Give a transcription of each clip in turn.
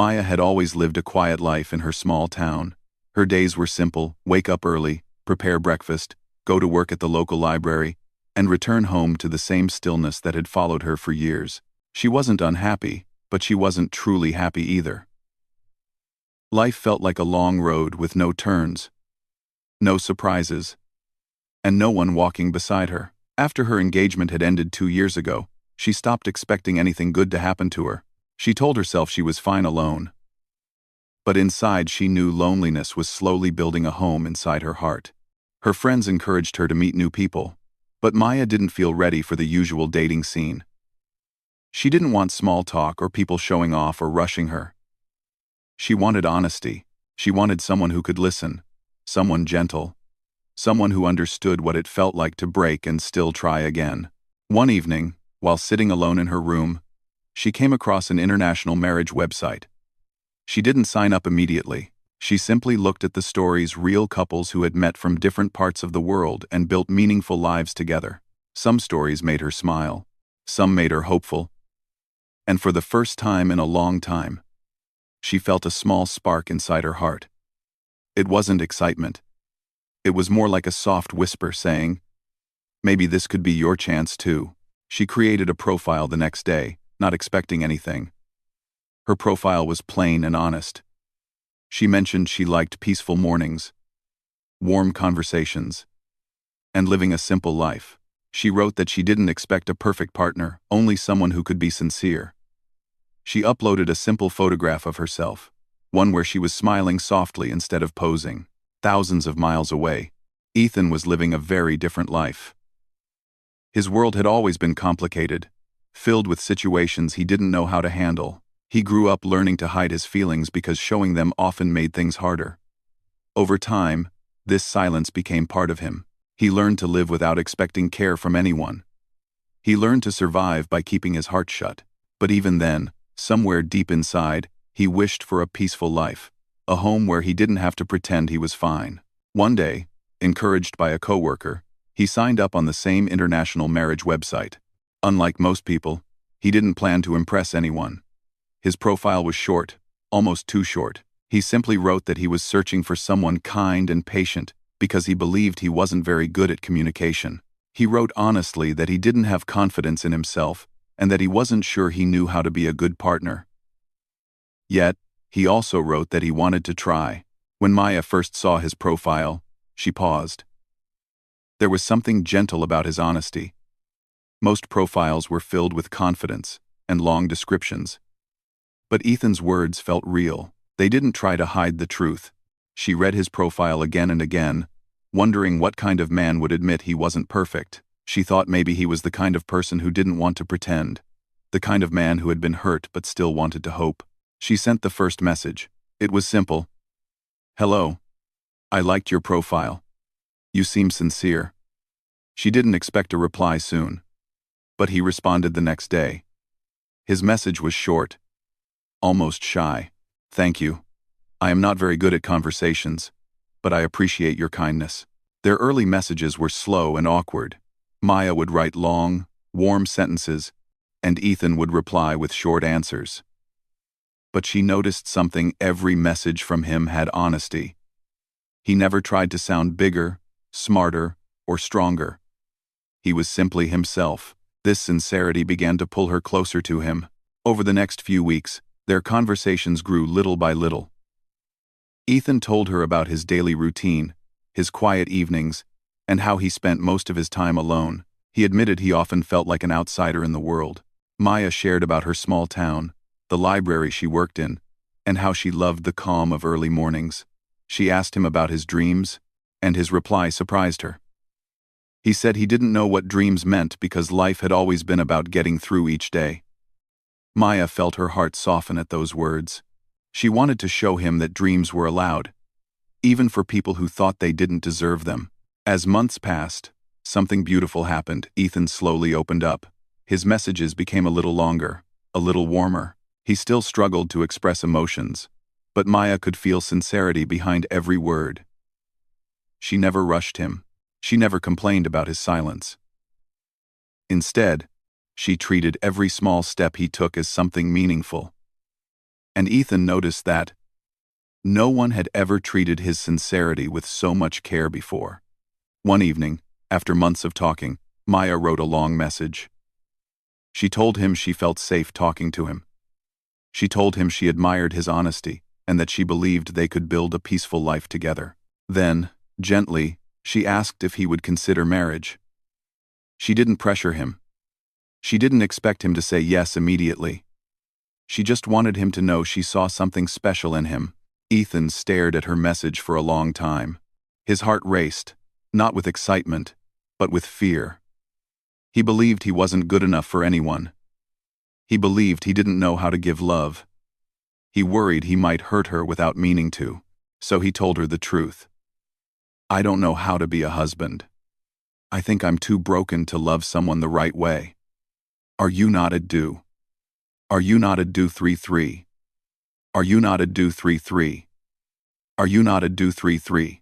Maya had always lived a quiet life in her small town. Her days were simple: wake up early, prepare breakfast, go to work at the local library, and return home to the same stillness that had followed her for years. She wasn't unhappy, but she wasn't truly happy either. Life felt like a long road with no turns, no surprises, and no one walking beside her. After her engagement had ended 2 years ago, she stopped expecting anything good to happen to her. She told herself she was fine alone. But inside she knew loneliness was slowly building a home inside her heart. Her friends encouraged her to meet new people, but Maya didn't feel ready for the usual dating scene. She didn't want small talk or people showing off or rushing her. She wanted honesty. She wanted someone who could listen, someone gentle, someone who understood what it felt like to break and still try again. One evening, while sitting alone in her room, she came across an international marriage website. She didn't sign up immediately. She simply looked at the stories real couples who had met from different parts of the world and built meaningful lives together. Some stories made her smile. Some made her hopeful. And for the first time in a long time, she felt a small spark inside her heart. It wasn't excitement. It was more like a soft whisper saying, "Maybe this could be your chance too." She created a profile the next day, not expecting anything. Her profile was plain and honest. She mentioned she liked peaceful mornings, warm conversations, and living a simple life. She wrote that she didn't expect a perfect partner, only someone who could be sincere. She uploaded a simple photograph of herself, one where she was smiling softly instead of posing. Thousands of miles away, Ethan was living a very different life. His world had always been complicated, filled with situations he didn't know how to handle. He grew up learning to hide his feelings because showing them often made things harder. Over time, this silence became part of him. He learned to live without expecting care from anyone. He learned to survive by keeping his heart shut. But even then, somewhere deep inside, he wished for a peaceful life, a home where he didn't have to pretend he was fine. One day, encouraged by a coworker, he signed up on the same international marriage website. Unlike most people, he didn't plan to impress anyone. His profile was short, almost too short. He simply wrote that he was searching for someone kind and patient because he believed he wasn't very good at communication. He wrote honestly that he didn't have confidence in himself and that he wasn't sure he knew how to be a good partner. Yet, he also wrote that he wanted to try. When Maya first saw his profile, she paused. There was something gentle about his honesty. Most profiles were filled with confidence and long descriptions. But Ethan's words felt real. They didn't try to hide the truth. She read his profile again and again, wondering what kind of man would admit he wasn't perfect. She thought maybe he was the kind of person who didn't want to pretend, the kind of man who had been hurt but still wanted to hope. She sent the first message. It was simple. "Hello. I liked your profile. You seem sincere." She didn't expect a reply soon. But he responded the next day. His message was short, almost shy. "Thank you. I am not very good at conversations, but I appreciate your kindness." Their early messages were slow and awkward. Maya would write long, warm sentences, and Ethan would reply with short answers. But she noticed something: every message from him had honesty. He never tried to sound bigger, smarter, or stronger. He was simply himself. This sincerity began to pull her closer to him. Over the next few weeks, their conversations grew little by little. Ethan told her about his daily routine, his quiet evenings, and how he spent most of his time alone. He admitted he often felt like an outsider in the world. Maya shared about her small town, the library she worked in, and how she loved the calm of early mornings. She asked him about his dreams, and his reply surprised her. He said he didn't know what dreams meant because life had always been about getting through each day. Maya felt her heart soften at those words. She wanted to show him that dreams were allowed, even for people who thought they didn't deserve them. As months passed, something beautiful happened. Ethan slowly opened up. His messages became a little longer, a little warmer. He still struggled to express emotions, but Maya could feel sincerity behind every word. She never rushed him. She never complained about his silence. Instead, she treated every small step he took as something meaningful. And Ethan noticed that no one had ever treated his sincerity with so much care before. One evening, after months of talking, Maya wrote a long message. She told him she felt safe talking to him. She told him she admired his honesty and that she believed they could build a peaceful life together. Then, gently, she asked if he would consider marriage. She didn't pressure him. She didn't expect him to say yes immediately. She just wanted him to know she saw something special in him. Ethan stared at her message for a long time. His heart raced, not with excitement, but with fear. He believed he wasn't good enough for anyone. He believed he didn't know how to give love. He worried he might hurt her without meaning to, so he told her the truth. "I don't know how to be a husband. I think I'm too broken to love someone the right way. Are you not a do? Are you not a do 3-3? Are you not a do 3-3? Are you not a do 3-3?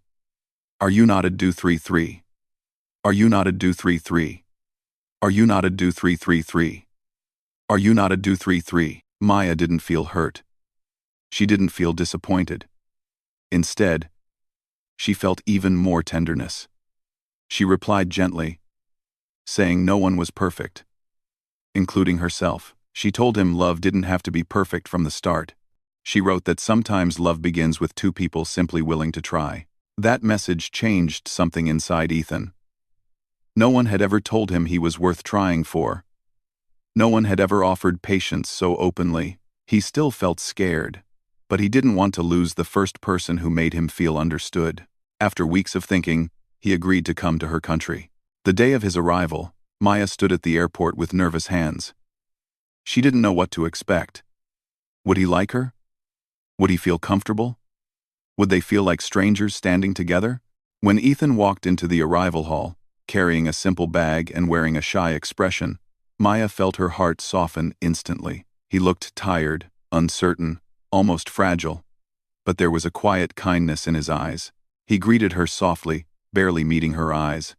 Are you not a do 3-3? Are you not a do 3-3? Are you not a do 3-3-3? Are you not a do 3-3? Maya didn't feel hurt. She didn't feel disappointed. Instead, she felt even more tenderness. She replied gently, saying no one was perfect, including herself. She told him love didn't have to be perfect from the start. She wrote that sometimes love begins with two people simply willing to try. That message changed something inside Ethan. No one had ever told him he was worth trying for. No one had ever offered patience so openly. He still felt scared, but he didn't want to lose the first person who made him feel understood. After weeks of thinking, he agreed to come to her country. The day of his arrival, Maya stood at the airport with nervous hands. She didn't know what to expect. Would he like her? Would he feel comfortable? Would they feel like strangers standing together? When Ethan walked into the arrival hall, carrying a simple bag and wearing a shy expression, Maya felt her heart soften instantly. He looked tired, uncertain, almost fragile, but there was a quiet kindness in his eyes. He greeted her softly, barely meeting her eyes.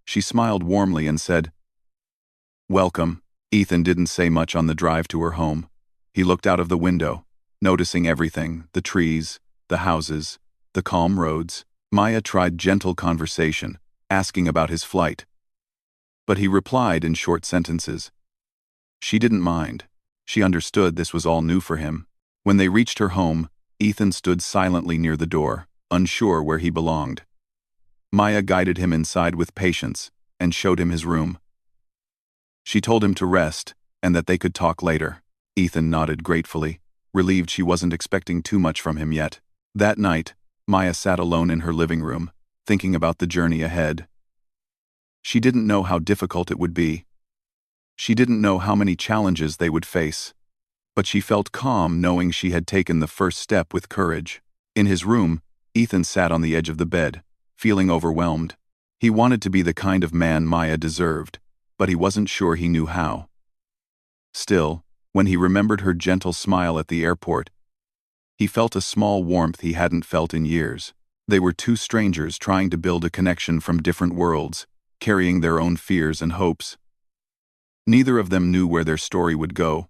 She smiled warmly and said, "Welcome." Ethan didn't say much on the drive to her home. He looked out of the window, noticing everything, the trees, the houses, the calm roads. Maya tried gentle conversation, asking about his flight. But he replied in short sentences. She didn't mind. She understood this was all new for him. When they reached her home, Ethan stood silently near the door, unsure where he belonged. Maya guided him inside with patience and showed him his room. She told him to rest and that they could talk later. Ethan nodded gratefully, relieved she wasn't expecting too much from him yet. That night, Maya sat alone in her living room, thinking about the journey ahead. She didn't know how difficult it would be. She didn't know how many challenges they would face. But she felt calm knowing she had taken the first step with courage. In his room, Ethan sat on the edge of the bed, feeling overwhelmed. He wanted to be the kind of man Maya deserved, but he wasn't sure he knew how. Still, when he remembered her gentle smile at the airport, he felt a small warmth he hadn't felt in years. They were two strangers trying to build a connection from different worlds, carrying their own fears and hopes. Neither of them knew where their story would go,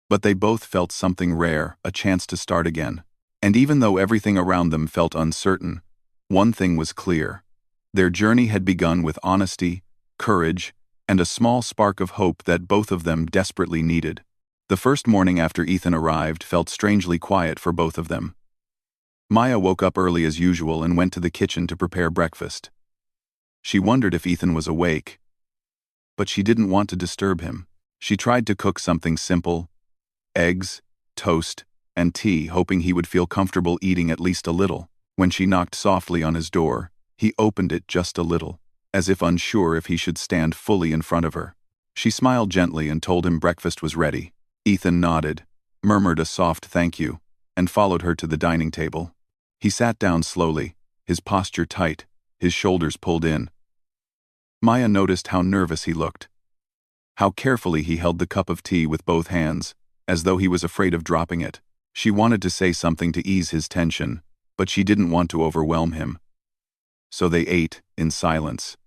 but they both felt something rare, a chance to start again. And even though everything around them felt uncertain, one thing was clear. Their journey had begun with honesty, courage, and a small spark of hope that both of them desperately needed. The first morning after Ethan arrived felt strangely quiet for both of them. Maya woke up early as usual and went to the kitchen to prepare breakfast. She wondered if Ethan was awake, but she didn't want to disturb him. She tried to cook something simple: eggs, toast, and tea, hoping he would feel comfortable eating at least a little. When she knocked softly on his door, he opened it just a little, as if unsure if he should stand fully in front of her. She smiled gently and told him breakfast was ready. Ethan nodded, murmured a soft thank you, and followed her to the dining table. He sat down slowly, his posture tight, his shoulders pulled in. Maya noticed how nervous he looked, how carefully he held the cup of tea with both hands, as though he was afraid of dropping it. She wanted to say something to ease his tension, but she didn't want to overwhelm him. So they ate in silence.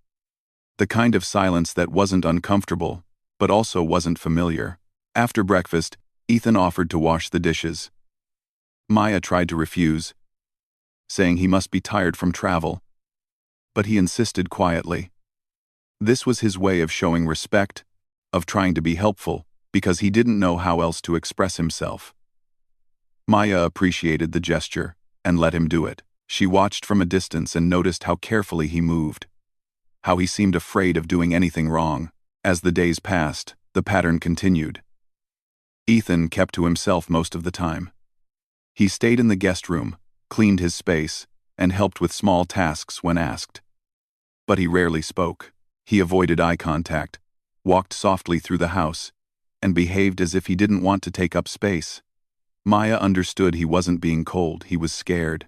The kind of silence that wasn't uncomfortable, but also wasn't familiar. After breakfast, Ethan offered to wash the dishes, Maya tried to refuse, saying he must be tired from travel, but he insisted quietly. This was his way of showing respect, of trying to be helpful, because he didn't know how else to express himself. Maya appreciated the gesture and let him do it. She watched from a distance and noticed how carefully he moved, how he seemed afraid of doing anything wrong. As the days passed, the pattern continued. Ethan kept to himself most of the time. He stayed in the guest room, cleaned his space, and helped with small tasks when asked. But he rarely spoke. He avoided eye contact, walked softly through the house, and behaved as if he didn't want to take up space. Maya understood he wasn't being cold, he was scared.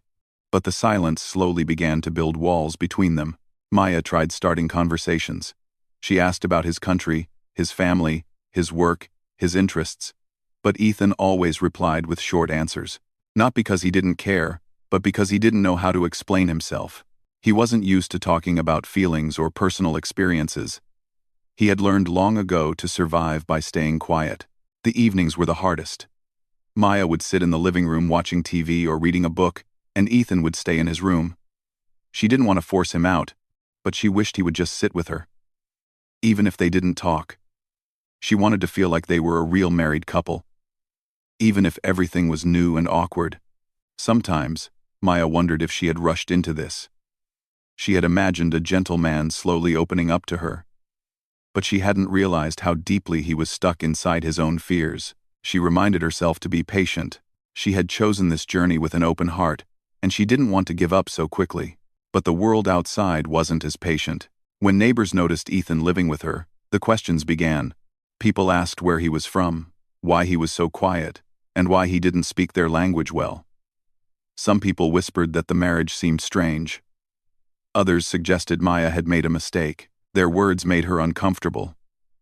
But the silence slowly began to build walls between them. Maya tried starting conversations. She asked about his country, his family, his work, his interests. But Ethan always replied with short answers. Not because he didn't care, but because he didn't know how to explain himself. He wasn't used to talking about feelings or personal experiences. He had learned long ago to survive by staying quiet. The evenings were the hardest. Maya would sit in the living room watching TV or reading a book, and Ethan would stay in his room. She didn't want to force him out, but she wished he would just sit with her. Even if they didn't talk. She wanted to feel like they were a real married couple. Even if everything was new and awkward. Sometimes, Maya wondered if she had rushed into this. She had imagined a gentle man slowly opening up to her. But she hadn't realized how deeply he was stuck inside his own fears. She reminded herself to be patient. She had chosen this journey with an open heart, and she didn't want to give up so quickly. But the world outside wasn't as patient. When neighbors noticed Ethan living with her, the questions began. People asked where he was from, why he was so quiet, and why he didn't speak their language well. Some people whispered that the marriage seemed strange. Others suggested Maya had made a mistake. Their words made her uncomfortable,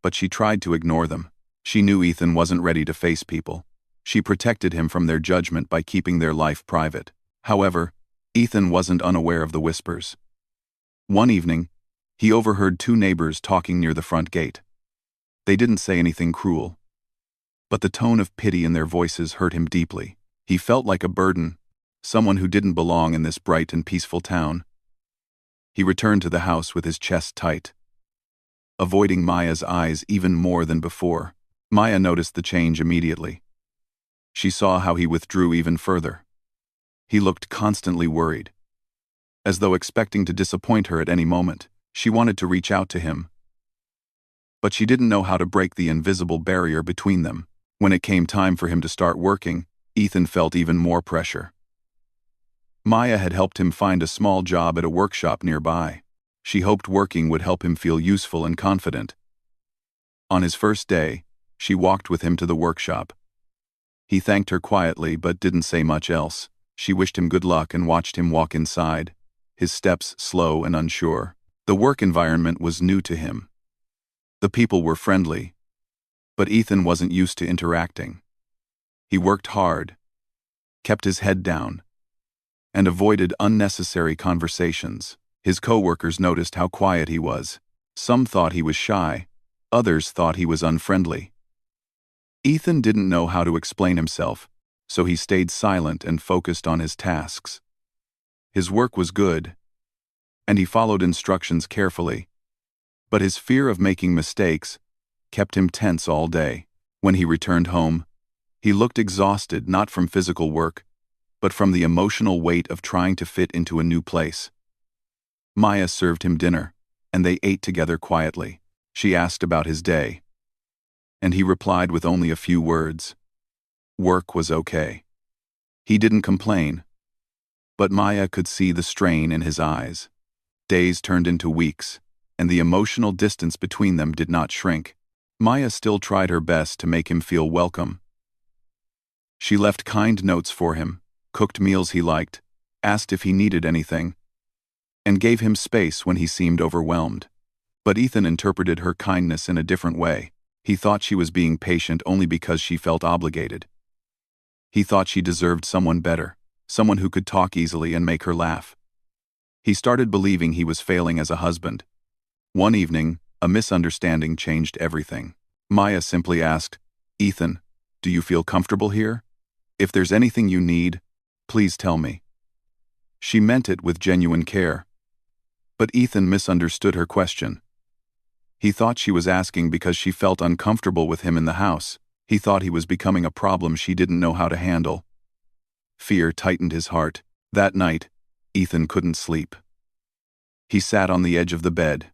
but she tried to ignore them. She knew Ethan wasn't ready to face people. She protected him from their judgment by keeping their life private. However, Ethan wasn't unaware of the whispers. One evening, he overheard two neighbors talking near the front gate. They didn't say anything cruel, but the tone of pity in their voices hurt him deeply. He felt like a burden, someone who didn't belong in this bright and peaceful town. He returned to the house with his chest tight, avoiding Maya's eyes even more than before. Maya noticed the change immediately. She saw how he withdrew even further. He looked constantly worried, as though expecting to disappoint her at any moment. She wanted to reach out to him, but she didn't know how to break the invisible barrier between them. When it came time for him to start working, Ethan felt even more pressure. Maya had helped him find a small job at a workshop nearby. She hoped working would help him feel useful and confident. On his first day, she walked with him to the workshop. He thanked her quietly but didn't say much else. She wished him good luck and watched him walk inside, his steps slow and unsure. The work environment was new to him. The people were friendly, but Ethan wasn't used to interacting. He worked hard, kept his head down, and avoided unnecessary conversations. His coworkers noticed how quiet he was. Some thought he was shy, others thought he was unfriendly. Ethan didn't know how to explain himself, so he stayed silent and focused on his tasks. His work was good, and he followed instructions carefully, but his fear of making mistakes kept him tense all day. When he returned home, he looked exhausted not from physical work, but from the emotional weight of trying to fit into a new place. Maya served him dinner, and they ate together quietly. She asked about his day, and he replied with only a few words. Work was okay. He didn't complain, but Maya could see the strain in his eyes. Days turned into weeks, and the emotional distance between them did not shrink. Maya still tried her best to make him feel welcome. She left kind notes for him, cooked meals he liked, asked if he needed anything, and gave him space when he seemed overwhelmed. But Ethan interpreted her kindness in a different way. He thought she was being patient only because she felt obligated. He thought she deserved someone better, someone who could talk easily and make her laugh. He started believing he was failing as a husband. One evening, a misunderstanding changed everything. Maya simply asked, "Ethan, do you feel comfortable here? If there's anything you need, Please tell me." She meant it with genuine care. But Ethan misunderstood her question. He thought she was asking because she felt uncomfortable with him in the house. He thought he was becoming a problem she didn't know how to handle. Fear tightened his heart. That night, Ethan couldn't sleep. He sat on the edge of the bed,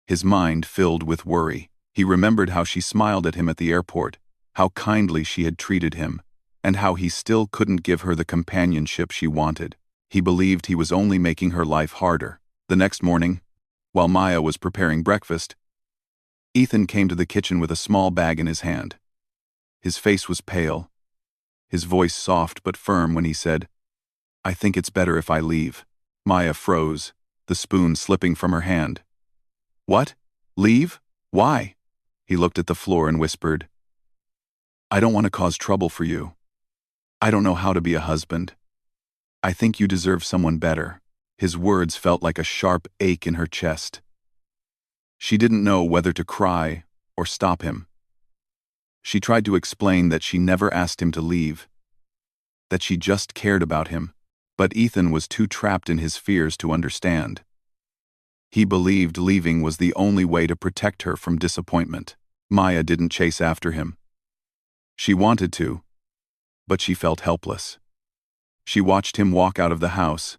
his mind filled with worry. He remembered how she smiled at him at the airport, how kindly she had treated him, and how he still couldn't give her the companionship she wanted. He believed he was only making her life harder. The next morning, while Maya was preparing breakfast, Ethan came to the kitchen with a small bag in his hand. His face was pale, his voice soft but firm when he said, "I think it's better if I leave." Maya froze, the spoon slipping from her hand. "What? Leave? Why?" He looked at the floor and whispered, "I don't want to cause trouble for you. I don't know how to be a husband. I think you deserve someone better." His words felt like a sharp ache in her chest. She didn't know whether to cry or stop him. She tried to explain that she never asked him to leave, that she just cared about him, but Ethan was too trapped in his fears to understand. He believed leaving was the only way to protect her from disappointment. Maya didn't chase after him. She wanted to, but she felt helpless. She watched him walk out of the house,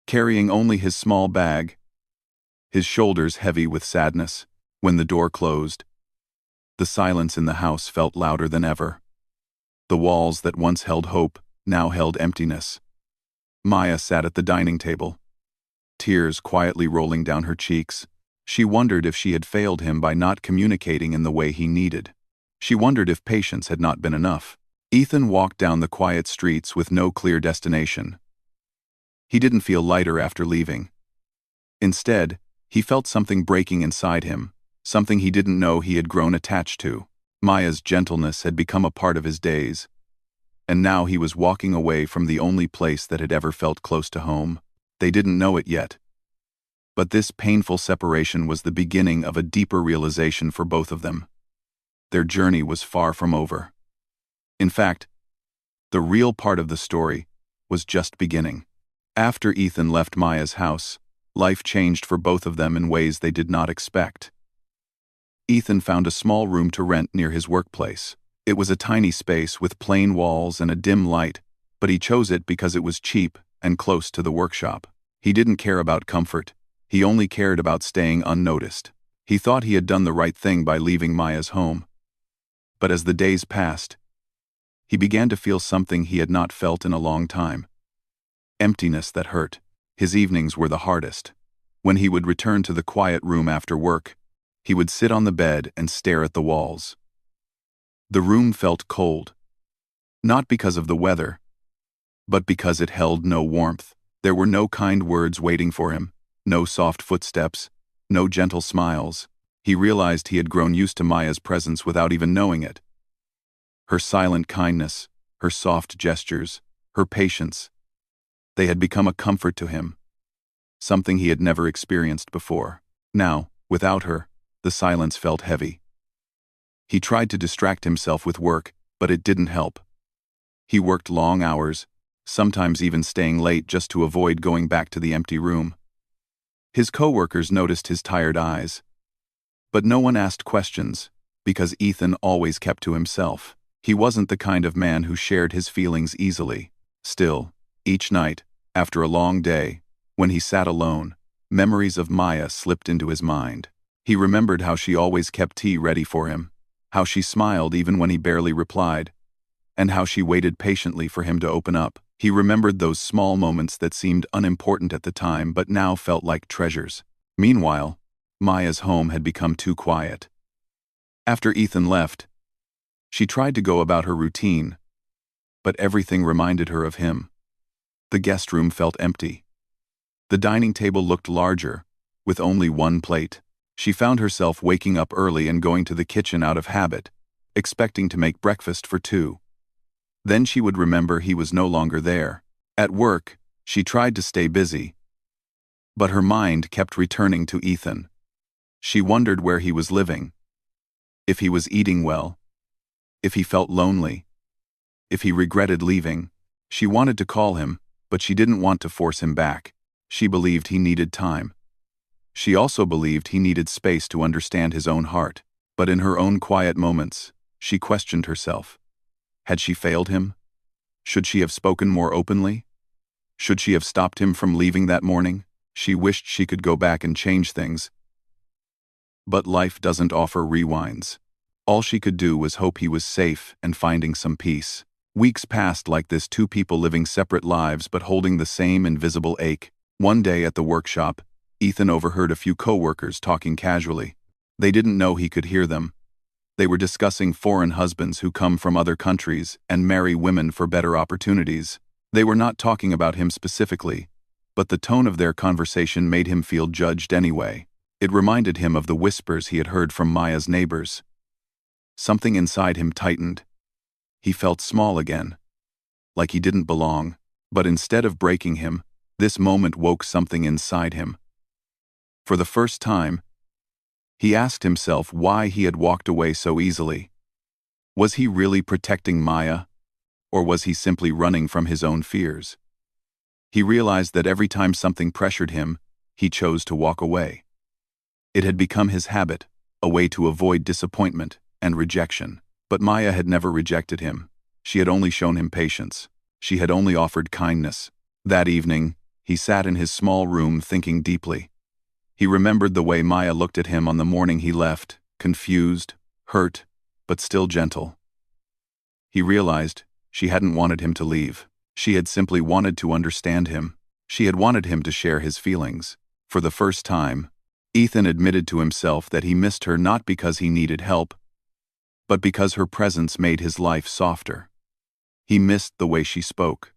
carrying only his small bag, his shoulders heavy with sadness. When the door closed, the silence in the house felt louder than ever. The walls that once held hope now held emptiness. Maya sat at the dining table, tears quietly rolling down her cheeks. She wondered if she had failed him by not communicating in the way he needed. She wondered if patience had not been enough. Ethan walked down the quiet streets with no clear destination. He didn't feel lighter after leaving. Instead, he felt something breaking inside him, something he didn't know he had grown attached to. Maya's gentleness had become a part of his days, and now he was walking away from the only place that had ever felt close to home. They didn't know it yet, but this painful separation was the beginning of a deeper realization for both of them. Their journey was far from over. In fact, the real part of the story was just beginning. After Ethan left Maya's house, life changed for both of them in ways they did not expect. Ethan found a small room to rent near his workplace. It was a tiny space with plain walls and a dim light, but he chose it because it was cheap and close to the workshop. He didn't care about comfort. He only cared about staying unnoticed. He thought he had done the right thing by leaving Maya's home. But as the days passed, he began to feel something he had not felt in a long time. Emptiness that hurt. His evenings were the hardest. When he would return to the quiet room after work, he would sit on the bed and stare at the walls. The room felt cold, not because of the weather, but because it held no warmth. There were no kind words waiting for him, no soft footsteps, no gentle smiles. He realized he had grown used to Maya's presence without even knowing it. Her silent kindness, her soft gestures, her patience, they had become a comfort to him, something he had never experienced before. Now, without her, the silence felt heavy. He tried to distract himself with work, but it didn't help. He worked long hours, sometimes even staying late just to avoid going back to the empty room. His coworkers noticed his tired eyes, but no one asked questions, because Ethan always kept to himself. He wasn't the kind of man who shared his feelings easily. Still, each night, after a long day, when he sat alone, memories of Maya slipped into his mind. He remembered how she always kept tea ready for him, how she smiled even when he barely replied, and how she waited patiently for him to open up. He remembered those small moments that seemed unimportant at the time but now felt like treasures. Meanwhile, Maya's home had become too quiet. After Ethan left, she tried to go about her routine, but everything reminded her of him. The guest room felt empty. The dining table looked larger, with only one plate. She found herself waking up early and going to the kitchen out of habit, expecting to make breakfast for two. Then she would remember he was no longer there. At work, she tried to stay busy, but her mind kept returning to Ethan. She wondered where he was living, if he was eating well, if he felt lonely, if he regretted leaving. She wanted to call him, but she didn't want to force him back. She believed he needed time. She also believed he needed space to understand his own heart. But in her own quiet moments, she questioned herself. Had she failed him? Should she have spoken more openly? Should she have stopped him from leaving that morning? She wished she could go back and change things. But life doesn't offer rewinds. All she could do was hope he was safe and finding some peace. Weeks passed like this, two people living separate lives but holding the same invisible ache. One day at the workshop, Ethan overheard a few coworkers talking casually. They didn't know he could hear them. They were discussing foreign husbands who come from other countries and marry women for better opportunities. They were not talking about him specifically, but the tone of their conversation made him feel judged anyway. It reminded him of the whispers he had heard from Maya's neighbors. Something inside him tightened. He felt small again, like he didn't belong. But instead of breaking him, this moment woke something inside him. For the first time, he asked himself why he had walked away so easily. Was he really protecting Maya, or was he simply running from his own fears? He realized that every time something pressured him, he chose to walk away. It had become his habit, a way to avoid disappointment and rejection. But Maya had never rejected him. She had only shown him patience. She had only offered kindness. That evening, he sat in his small room thinking deeply. He remembered the way Maya looked at him on the morning he left, confused, hurt, but still gentle. He realized she hadn't wanted him to leave. She had simply wanted to understand him. She had wanted him to share his feelings. For the first time, Ethan admitted to himself that he missed her not because he needed help, but because her presence made his life softer. He missed the way she spoke,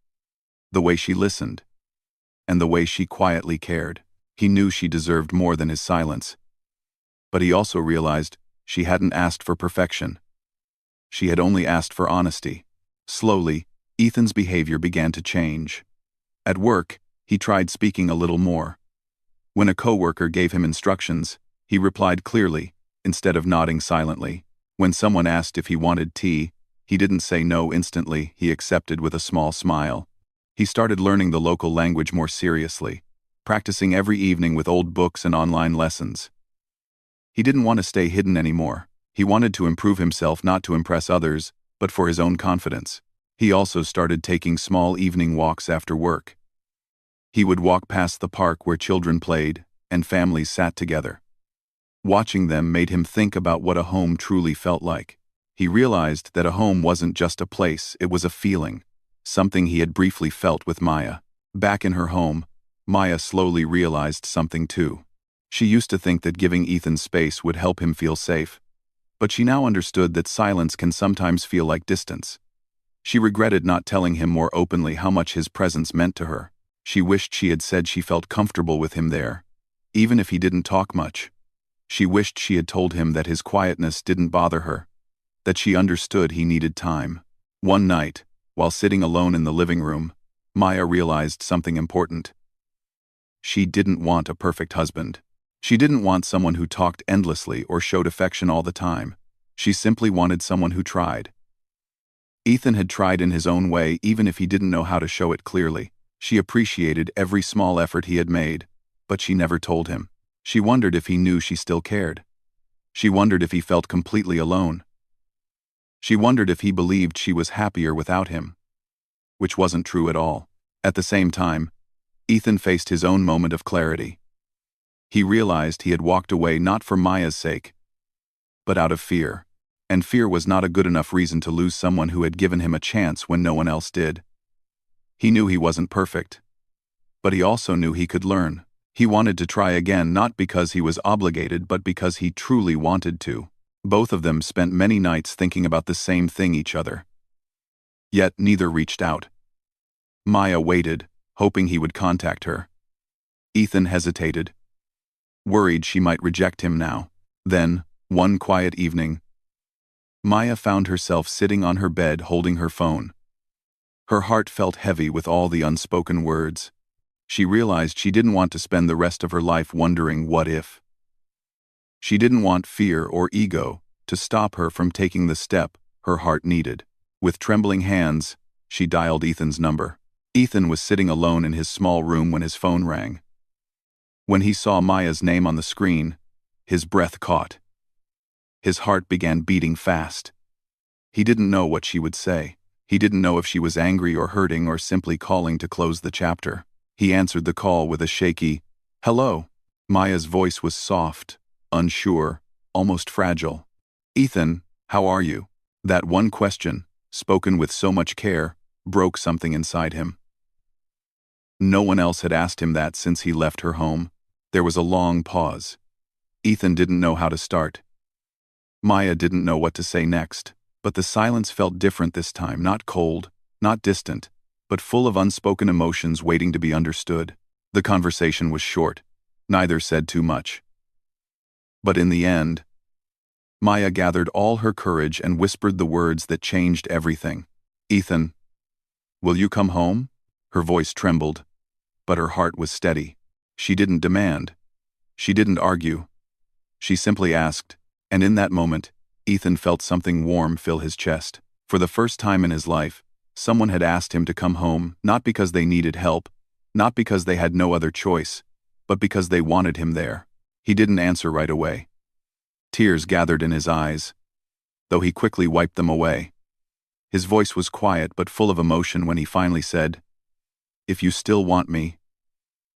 the way she listened, and the way she quietly cared. He knew she deserved more than his silence. But he also realized she hadn't asked for perfection. She had only asked for honesty. Slowly, Ethan's behavior began to change. At work, he tried speaking a little more. When a coworker gave him instructions, he replied clearly, instead of nodding silently. When someone asked if he wanted tea, he didn't say no instantly, he accepted with a small smile. He started learning the local language more seriously, practicing every evening with old books and online lessons. He didn't want to stay hidden anymore. He wanted to improve himself not to impress others, but for his own confidence. He also started taking small evening walks after work. He would walk past the park where children played and families sat together. Watching them made him think about what a home truly felt like. He realized that a home wasn't just a place, it was a feeling, something he had briefly felt with Maya. Back in her home, Maya slowly realized something too. She used to think that giving Ethan space would help him feel safe, but she now understood that silence can sometimes feel like distance. She regretted not telling him more openly how much his presence meant to her. She wished she had said she felt comfortable with him there, even if he didn't talk much. She wished she had told him that his quietness didn't bother her, that she understood he needed time. One night, while sitting alone in the living room, Maya realized something important. She didn't want a perfect husband. She didn't want someone who talked endlessly or showed affection all the time. She simply wanted someone who tried. Ethan had tried in his own way, even if he didn't know how to show it clearly. She appreciated every small effort he had made, but she never told him. She wondered if he knew she still cared. She wondered if he felt completely alone. She wondered if he believed she was happier without him, which wasn't true at all. At the same time, Ethan faced his own moment of clarity. He realized he had walked away not for Maya's sake, but out of fear. And fear was not a good enough reason to lose someone who had given him a chance when no one else did. He knew he wasn't perfect, but he also knew he could learn. He wanted to try again not because he was obligated but because he truly wanted to. Both of them spent many nights thinking about the same thing, each other. Yet neither reached out. Maya waited, hoping he would contact her. Ethan hesitated, worried she might reject him now. Then, one quiet evening, Maya found herself sitting on her bed holding her phone. Her heart felt heavy with all the unspoken words. She realized she didn't want to spend the rest of her life wondering what if. She didn't want fear or ego to stop her from taking the step her heart needed. With trembling hands, she dialed Ethan's number. Ethan was sitting alone in his small room when his phone rang. When he saw Maya's name on the screen, his breath caught. His heart began beating fast. He didn't know what she would say. He didn't know if she was angry or hurting or simply calling to close the chapter. He answered the call with a shaky, "Hello." Maya's voice was soft, unsure, almost fragile. "Ethan, how are you?" That one question, spoken with so much care, broke something inside him. No one else had asked him that since he left her home. There was a long pause. Ethan didn't know how to start. Maya didn't know what to say next, but the silence felt different this time, not cold, not distant, but full of unspoken emotions waiting to be understood. The conversation was short. Neither said too much. But in the end, Maya gathered all her courage and whispered the words that changed everything. "Ethan, will you come home?" Her voice trembled, but her heart was steady. She didn't demand. She didn't argue. She simply asked, and in that moment, Ethan felt something warm fill his chest. For the first time in his life, someone had asked him to come home, not because they needed help, not because they had no other choice, but because they wanted him there. He didn't answer right away. Tears gathered in his eyes, though he quickly wiped them away. His voice was quiet but full of emotion when he finally said, "If you still want me,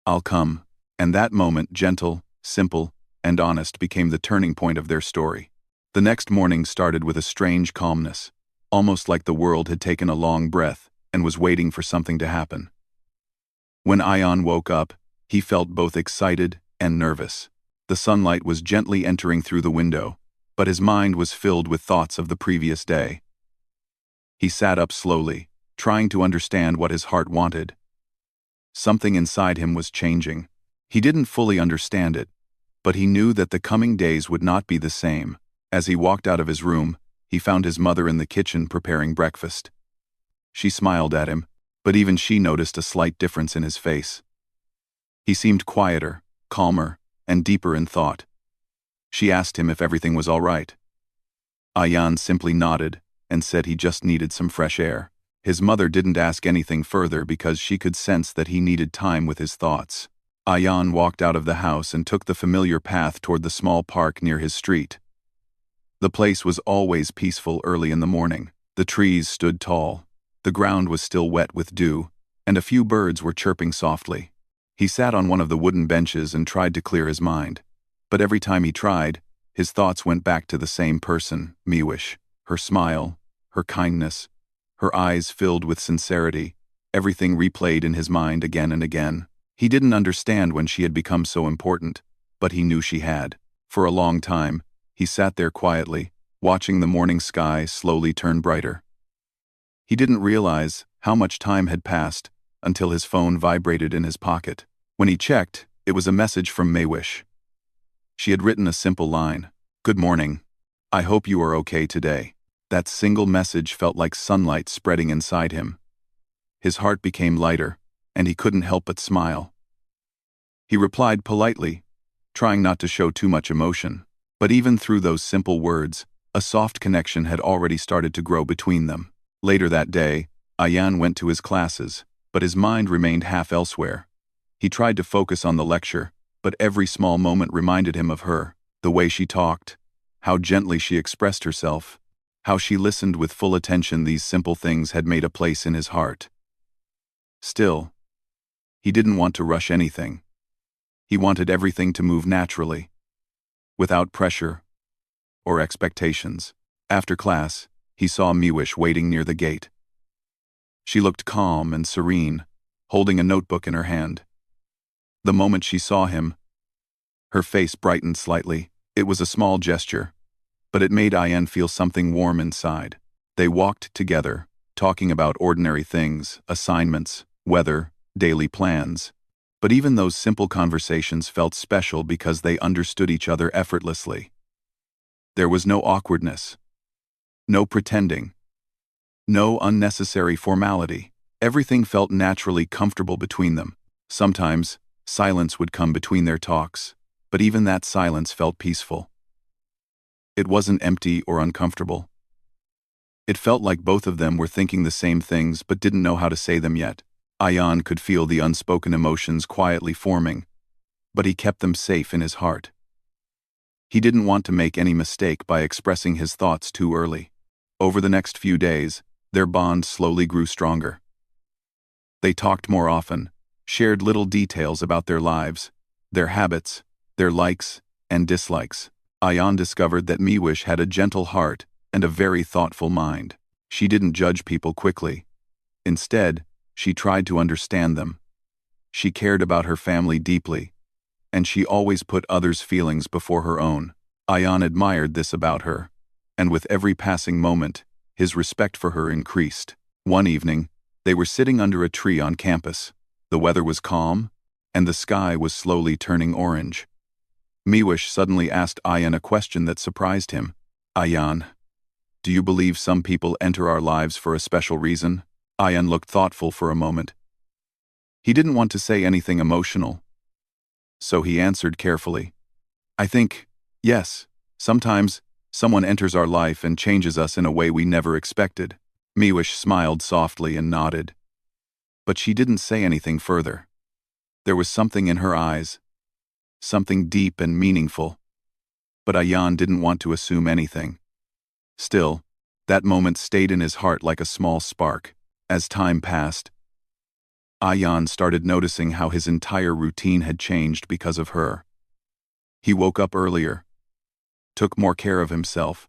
I'll come." And that moment, gentle, simple, and honest, became the turning point of their story. The next morning started with a strange calmness, almost like the world had taken a long breath and was waiting for something to happen. When Ian woke up, he felt both excited and nervous. The sunlight was gently entering through the window, but his mind was filled with thoughts of the previous day. He sat up slowly, trying to understand what his heart wanted. Something inside him was changing. He didn't fully understand it, but he knew that the coming days would not be the same. As he walked out of his room, he found his mother in the kitchen preparing breakfast. She smiled at him, but even she noticed a slight difference in his face. He seemed quieter, calmer, and deeper in thought. She asked him if everything was all right. Ian simply nodded and said he just needed some fresh air. His mother didn't ask anything further because she could sense that he needed time with his thoughts. Ian walked out of the house and took the familiar path toward the small park near his street. The place was always peaceful early in the morning. The trees stood tall, the ground was still wet with dew, and a few birds were chirping softly. He sat on one of the wooden benches and tried to clear his mind. But every time he tried, his thoughts went back to the same person, Miwish. Her smile, her kindness, her eyes filled with sincerity, everything replayed in his mind again and again. He didn't understand when she had become so important, but he knew she had. For a long time, he sat there quietly, watching the morning sky slowly turn brighter. He didn't realize how much time had passed until his phone vibrated in his pocket. When he checked, it was a message from Miwish. She had written a simple line, "Good morning. I hope you are okay today." That single message felt like sunlight spreading inside him. His heart became lighter, and he couldn't help but smile. He replied politely, trying not to show too much emotion. But even through those simple words, a soft connection had already started to grow between them. Later that day, Ian went to his classes, but his mind remained half elsewhere. He tried to focus on the lecture, but every small moment reminded him of her, the way she talked, how gently she expressed herself, how she listened with full attention. These simple things had made a place in his heart. Still, he didn't want to rush anything. He wanted everything to move naturally, without pressure or expectations. After class, he saw Miwish waiting near the gate. She looked calm and serene, holding a notebook in her hand. The moment she saw him, her face brightened slightly. It was a small gesture, but it made Ian feel something warm inside. They walked together, talking about ordinary things, assignments, weather, daily plans. But even those simple conversations felt special because they understood each other effortlessly. There was no awkwardness, no pretending, no unnecessary formality. Everything felt naturally comfortable between them. Sometimes, silence would come between their talks, but even that silence felt peaceful. It wasn't empty or uncomfortable. It felt like both of them were thinking the same things but didn't know how to say them yet. Ayan could feel the unspoken emotions quietly forming, but he kept them safe in his heart. He didn't want to make any mistake by expressing his thoughts too early. Over the next few days, their bond slowly grew stronger. They talked more often, shared little details about their lives, their habits, their likes and dislikes. Ayan discovered that Miwish had a gentle heart and a very thoughtful mind. She didn't judge people quickly. Instead, she tried to understand them. She cared about her family deeply, and she always put others' feelings before her own. Ayan admired this about her, and with every passing moment, his respect for her increased. One evening, they were sitting under a tree on campus. The weather was calm, and the sky was slowly turning orange. Miwish suddenly asked Ayan a question that surprised him. "Ayan, do you believe some people enter our lives for a special reason?" Ayan looked thoughtful for a moment. He didn't want to say anything emotional, so he answered carefully. "I think, yes, sometimes someone enters our life and changes us in a way we never expected." Miwish smiled softly and nodded. But she didn't say anything further. There was something in her eyes, something deep and meaningful. But Ayan didn't want to assume anything. Still, that moment stayed in his heart like a small spark. As time passed, Ayan started noticing how his entire routine had changed because of her. He woke up earlier, took more care of himself,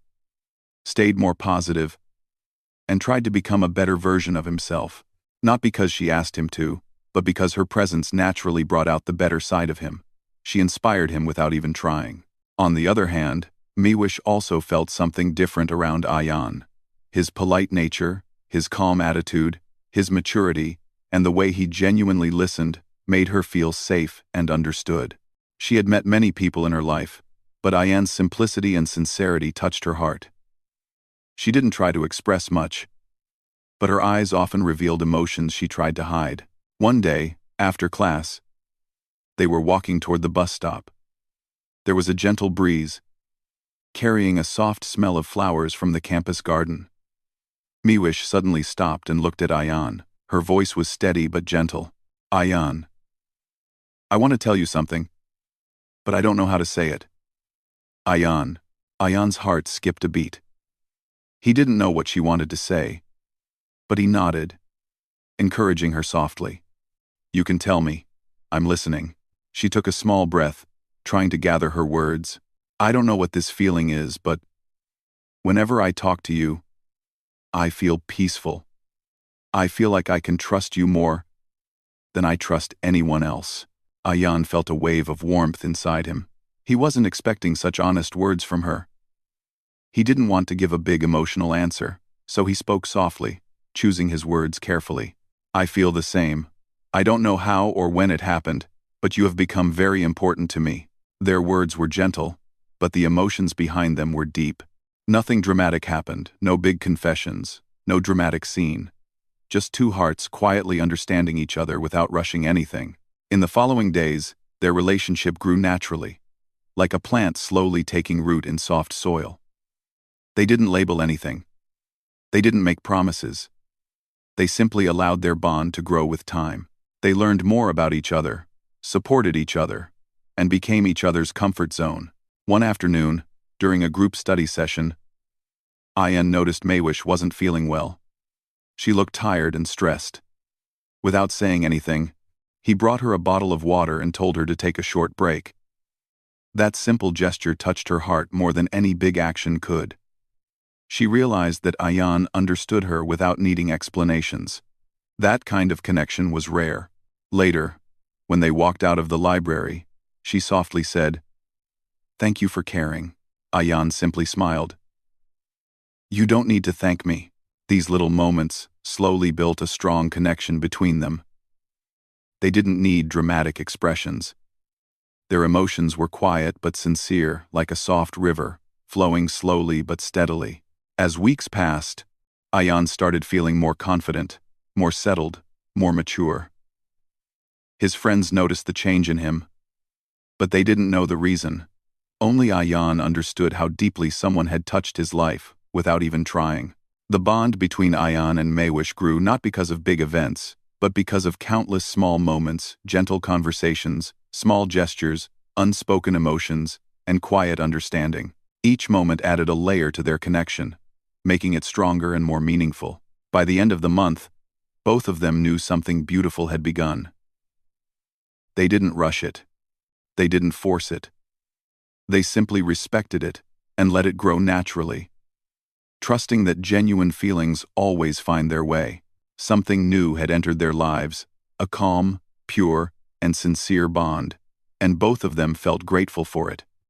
stayed more positive, and tried to become a better version of himself. Not because she asked him to, but because her presence naturally brought out the better side of him. She inspired him without even trying. On the other hand, Miwish also felt something different around Ayan. His polite nature, his calm attitude, his maturity, and the way he genuinely listened made her feel safe and understood. She had met many people in her life, but Ayan's simplicity and sincerity touched her heart. She didn't try to express much, but her eyes often revealed emotions she tried to hide. One day, after class, they were walking toward the bus stop. There was a gentle breeze, carrying a soft smell of flowers from the campus garden. Miwish suddenly stopped and looked at Ayan. Her voice was steady but gentle. "Ayan, I want to tell you something, but I don't know how to say it." Ayan's heart skipped a beat. He didn't know what she wanted to say, but he nodded, encouraging her softly. "You can tell me. I'm listening." She took a small breath, trying to gather her words. "I don't know what this feeling is, but whenever I talk to you, I feel peaceful. I feel like I can trust you more than I trust anyone else." Ayan felt a wave of warmth inside him. He wasn't expecting such honest words from her. He didn't want to give a big emotional answer, so he spoke softly, choosing his words carefully. "I feel the same. I don't know how or when it happened, but you have become very important to me." Their words were gentle, but the emotions behind them were deep. Nothing dramatic happened, no big confessions, no dramatic scene. Just two hearts quietly understanding each other without rushing anything. In the following days, their relationship grew naturally, like a plant slowly taking root in soft soil. They didn't label anything. They didn't make promises. They simply allowed their bond to grow with time. They learned more about each other, supported each other, and became each other's comfort zone. One afternoon, during a group study session, Ayan noticed Miwish wasn't feeling well. She looked tired and stressed. Without saying anything, he brought her a bottle of water and told her to take a short break. That simple gesture touched her heart more than any big action could. She realized that Ayan understood her without needing explanations. That kind of connection was rare. Later, when they walked out of the library, she softly said, "Thank you for caring." Ayan simply smiled. "You don't need to thank me." These little moments slowly built a strong connection between them. They didn't need dramatic expressions. Their emotions were quiet but sincere, like a soft river, flowing slowly but steadily. As weeks passed, Ayan started feeling more confident, more settled, more mature. His friends noticed the change in him, but they didn't know the reason. Only Ayan understood how deeply someone had touched his life without even trying. The bond between Ayan and Maywish grew not because of big events, but because of countless small moments, gentle conversations, small gestures, unspoken emotions, and quiet understanding. Each moment added a layer to their connection, making it stronger and more meaningful. By the end of the month, both of them knew something beautiful had begun. They didn't rush it. They didn't force it. They simply respected it and let it grow naturally, trusting that genuine feelings always find their way. Something new had entered their lives, a calm, pure, and sincere bond, and both of them felt grateful for it.